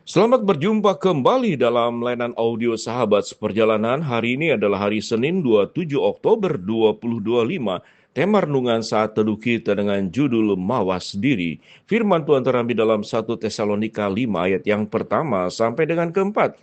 Selamat berjumpa kembali dalam layanan audio Sahabat Seperjalanan. Hari ini adalah hari Senin 27 Oktober 2025. Tema renungan saat teduh kita dengan judul Mawas Diri. Firman Tuhan terambil dalam 1 Tesalonika 5 ayat yang pertama sampai dengan keempat.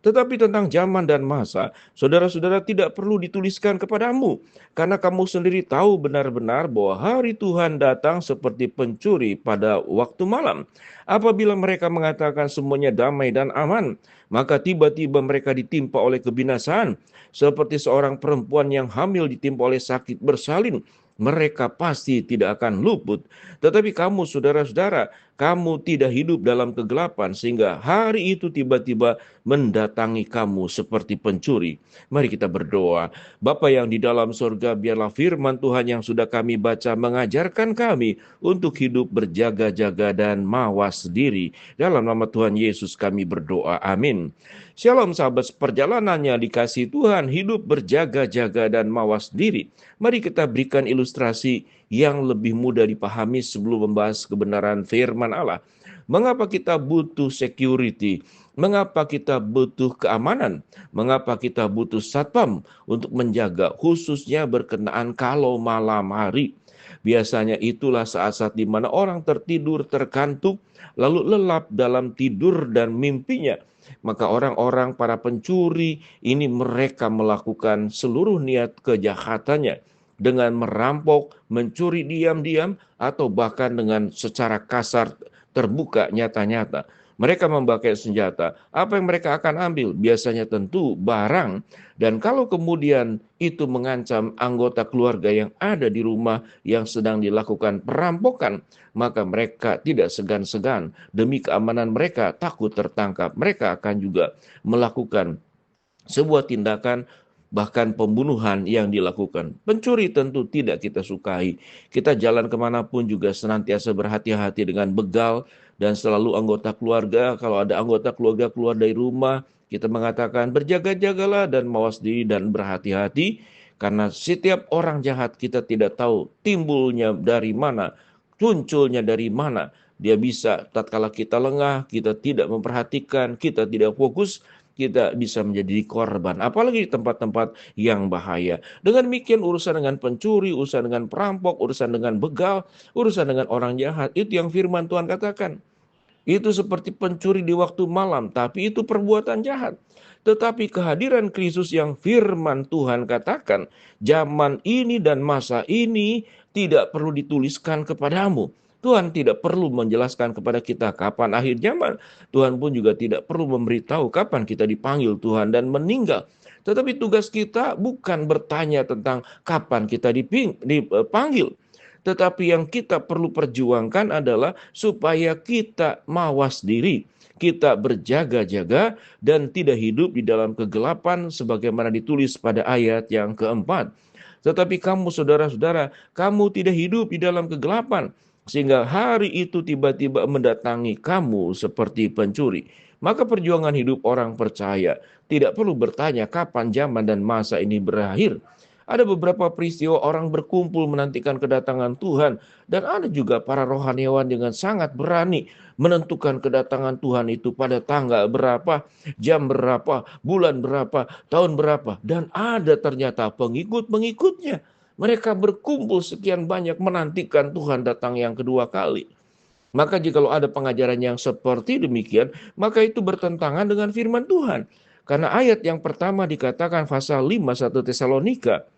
Tetapi tentang zaman dan masa, saudara-saudara tidak perlu dituliskan kepadamu, karena kamu sendiri tahu benar-benar bahwa hari Tuhan datang seperti pencuri pada waktu malam. Apabila mereka mengatakan semuanya damai dan aman, maka tiba-tiba mereka ditimpa oleh kebinasaan, seperti seorang perempuan yang hamil ditimpa oleh sakit bersalin. Mereka pasti tidak akan luput. Tetapi kamu, saudara-saudara, kamu tidak hidup dalam kegelapan, sehingga hari itu tiba-tiba mendatangi kamu seperti pencuri. Mari kita berdoa. Bapa yang di dalam surga, biarlah firman Tuhan yang sudah kami baca mengajarkan kami untuk hidup berjaga-jaga dan mawas diri. Dalam nama Tuhan Yesus kami berdoa. Amin. Shalom sahabat perjalanannya dikasih Tuhan, hidup berjaga-jaga dan mawas diri. Mari kita berikan ilustrasi yang lebih mudah dipahami sebelum membahas kebenaran firman Allah. Mengapa kita butuh security? Mengapa kita butuh keamanan? Mengapa kita butuh satpam untuk menjaga, khususnya berkenaan kalau malam hari? Biasanya itulah saat-saat di mana orang tertidur, terkantuk, lalu lelap dalam tidur dan mimpinya. Maka orang-orang para pencuri ini mereka melakukan seluruh niat kejahatannya dengan merampok, mencuri diam-diam, atau bahkan dengan secara kasar terbuka nyata-nyata. Mereka memakai senjata. Apa yang mereka akan ambil? Biasanya tentu barang. Dan kalau kemudian itu mengancam anggota keluarga yang ada di rumah yang sedang dilakukan perampokan, maka mereka tidak segan-segan. Demi keamanan mereka, takut tertangkap. Mereka akan juga melakukan sebuah tindakan, bahkan pembunuhan yang dilakukan. Pencuri tentu tidak kita sukai. Kita jalan kemanapun juga senantiasa berhati-hati dengan begal, dan selalu anggota keluarga, kalau ada anggota keluarga keluar dari rumah, kita mengatakan berjaga-jagalah dan mawas diri dan berhati-hati, karena setiap orang jahat kita tidak tahu timbulnya dari mana, munculnya dari mana. Dia bisa tatkala kita lengah, kita tidak memperhatikan, kita tidak fokus, kita bisa menjadi korban, apalagi di tempat-tempat yang bahaya. Dengan demikian urusan dengan pencuri, urusan dengan perampok, urusan dengan begal, urusan dengan orang jahat, itu yang firman Tuhan katakan. Itu seperti pencuri di waktu malam, tapi itu perbuatan jahat. Tetapi kehadiran Kristus yang firman Tuhan katakan, zaman ini dan masa ini tidak perlu dituliskan kepadamu. Tuhan tidak perlu menjelaskan kepada kita kapan akhir zaman. Tuhan pun juga tidak perlu memberitahu kapan kita dipanggil Tuhan dan meninggal. Tetapi tugas kita bukan bertanya tentang kapan kita dipanggil. Tetapi yang kita perlu perjuangkan adalah supaya kita mawas diri, kita berjaga-jaga dan tidak hidup di dalam kegelapan sebagaimana ditulis pada ayat yang keempat. Tetapi kamu, saudara-saudara, kamu tidak hidup di dalam kegelapan, sehingga hari itu tiba-tiba mendatangi kamu seperti pencuri. Maka perjuangan hidup orang percaya tidak perlu bertanya kapan zaman dan masa ini berakhir. Ada beberapa peristiwa orang berkumpul menantikan kedatangan Tuhan, dan ada juga para rohaniawan dengan sangat berani menentukan kedatangan Tuhan itu pada tanggal berapa, jam berapa, bulan berapa, tahun berapa. Dan ada ternyata pengikut-pengikutnya. Mereka berkumpul sekian banyak menantikan Tuhan datang yang kedua kali. Maka jikalau ada pengajaran yang seperti demikian, maka itu bertentangan dengan firman Tuhan. Karena ayat yang pertama dikatakan pasal 5 1 Tesalonika,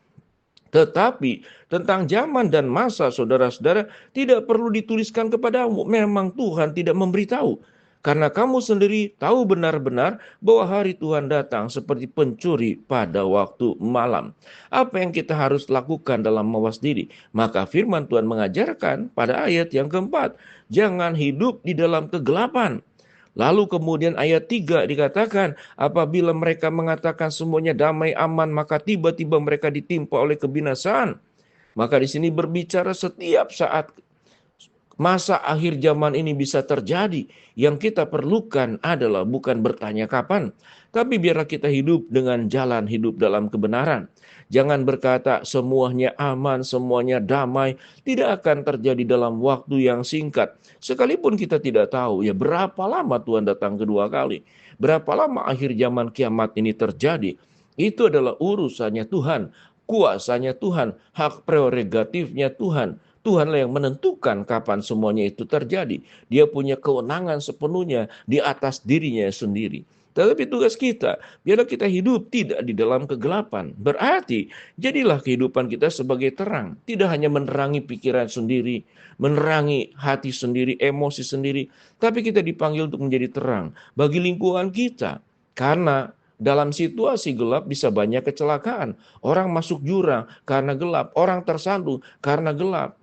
tetapi tentang zaman dan masa, saudara-saudara, tidak perlu dituliskan kepadamu. Memang Tuhan tidak memberitahu. Karena kamu sendiri tahu benar-benar bahwa hari Tuhan datang seperti pencuri pada waktu malam. Apa yang kita harus lakukan dalam mawas diri? Maka firman Tuhan mengajarkan pada ayat yang keempat, jangan hidup di dalam kegelapan. Lalu kemudian ayat 3 dikatakan, apabila mereka mengatakan semuanya damai aman, maka tiba-tiba mereka ditimpa oleh kebinasaan. Maka di sini berbicara setiap saat masa akhir zaman ini bisa terjadi. Yang kita perlukan adalah bukan bertanya kapan, Tapi biarlah kita hidup dengan jalan hidup dalam kebenaran. Jangan berkata semuanya aman, semuanya damai. Tidak akan terjadi dalam waktu yang singkat. Sekalipun kita tidak tahu ya berapa lama Tuhan datang kedua kali. Berapa lama akhir zaman kiamat ini terjadi. Itu adalah urusannya Tuhan. Kuasanya Tuhan. Hak prerogatifnya Tuhan. Tuhanlah yang menentukan kapan semuanya itu terjadi. Dia punya kewenangan sepenuhnya di atas dirinya sendiri. Tetapi tugas kita, biarlah kita hidup tidak di dalam kegelapan. Berarti, jadilah kehidupan kita sebagai terang. Tidak hanya menerangi pikiran sendiri, menerangi hati sendiri, emosi sendiri. Tapi kita dipanggil untuk menjadi terang bagi lingkungan kita. Karena dalam situasi gelap bisa banyak kecelakaan. Orang masuk jurang karena gelap. Orang tersandung karena gelap.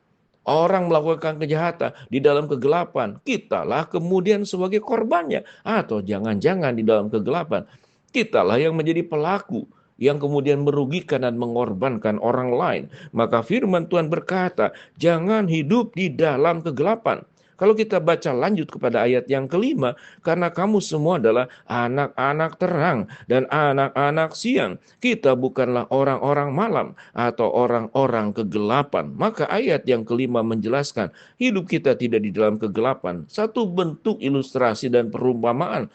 Orang melakukan kejahatan di dalam kegelapan, kitalah kemudian sebagai korbannya. Atau jangan-jangan di dalam kegelapan, kitalah yang menjadi pelaku, yang kemudian merugikan dan mengorbankan orang lain. Maka firman Tuhan berkata, jangan hidup di dalam kegelapan. Kalau kita baca lanjut kepada ayat yang kelima, karena kamu semua adalah anak-anak terang dan anak-anak siang. Kita bukanlah orang-orang malam atau orang-orang kegelapan. Maka ayat yang kelima menjelaskan, hidup kita tidak di dalam kegelapan. Satu bentuk ilustrasi dan perumpamaan.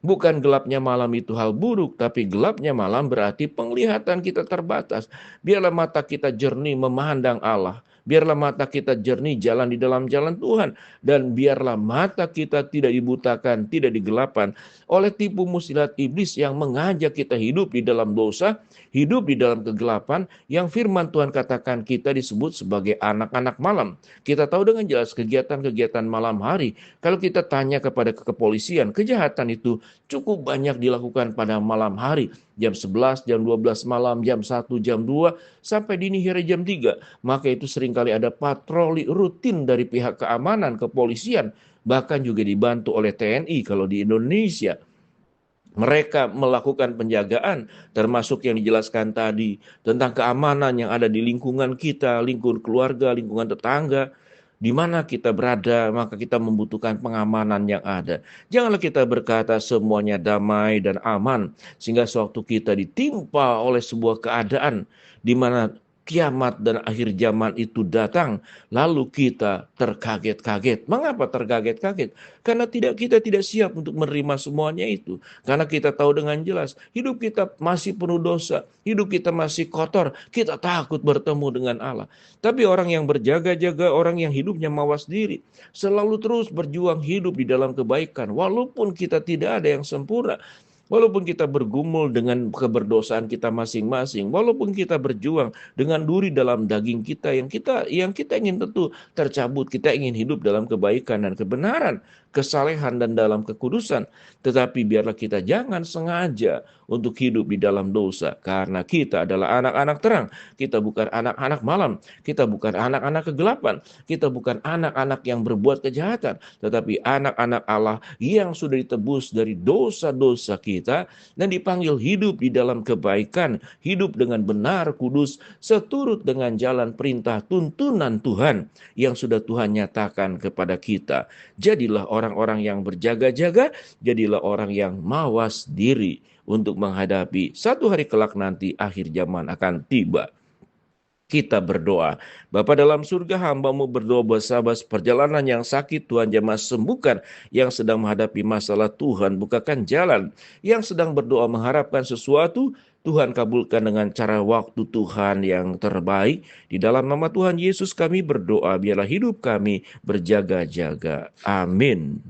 Bukan gelapnya malam itu hal buruk, tapi gelapnya malam berarti penglihatan kita terbatas. Biarlah mata kita jernih memandang Allah. Biarlah mata kita jernih jalan di dalam jalan Tuhan. Dan biarlah mata kita tidak dibutakan, tidak digelapkan oleh tipu muslihat iblis yang mengajak kita hidup di dalam dosa, hidup di dalam kegelapan, yang firman Tuhan katakan kita disebut sebagai anak-anak malam. Kita tahu dengan jelas kegiatan-kegiatan malam hari. Kalau kita tanya kepada kepolisian, kejahatan itu cukup banyak dilakukan pada malam hari. Jam 11, jam 12 malam, jam 1, jam 2, sampai dini hari jam 3. Maka itu seringkali ada patroli rutin dari pihak keamanan, kepolisian, bahkan juga dibantu oleh TNI kalau di Indonesia. Mereka melakukan penjagaan, termasuk yang dijelaskan tadi, tentang keamanan yang ada di lingkungan kita, lingkungan keluarga, lingkungan tetangga. Di mana kita berada, maka kita membutuhkan pengamanan yang ada. Janganlah kita berkata semuanya damai dan aman, sehingga sewaktu kita ditimpa oleh sebuah keadaan di mana kiamat dan akhir zaman itu datang, lalu kita terkaget-kaget. Mengapa terkaget-kaget? Karena kita tidak siap untuk menerima semuanya itu. Karena kita tahu dengan jelas, hidup kita masih penuh dosa, hidup kita masih kotor, kita takut bertemu dengan Allah. Tapi orang yang berjaga-jaga, orang yang hidupnya mawas diri, selalu terus berjuang hidup di dalam kebaikan, walaupun kita tidak ada yang sempurna. Walaupun kita bergumul dengan keberdosaan kita masing-masing, walaupun kita berjuang dengan duri dalam daging kita yang kita ingin tentu tercabut, kita ingin hidup dalam kebaikan dan kebenaran, kesalehan dan dalam kekudusan, tetapi biarlah kita jangan sengaja untuk hidup di dalam dosa, karena kita adalah anak-anak terang, kita bukan anak-anak malam, kita bukan anak-anak kegelapan, kita bukan anak-anak yang berbuat kejahatan, tetapi anak-anak Allah yang sudah ditebus dari dosa-dosa kita dan dipanggil hidup di dalam kebaikan, hidup dengan benar, kudus, seturut dengan jalan perintah tuntunan Tuhan yang sudah Tuhan nyatakan kepada kita. Jadilah orang-orang yang berjaga-jaga, jadilah orang yang mawas diri untuk menghadapi satu hari kelak nanti akhir zaman akan tiba. Kita berdoa. Bapa dalam surga, hamba-Mu berdoa buat sahabat perjalanan yang sakit, Tuhan jamah sembuhkan. Yang sedang menghadapi masalah, Tuhan bukakan jalan. Yang sedang berdoa mengharapkan sesuatu, Tuhan kabulkan dengan cara waktu Tuhan yang terbaik. Di dalam nama Tuhan Yesus kami berdoa, biarlah hidup kami berjaga-jaga. Amin.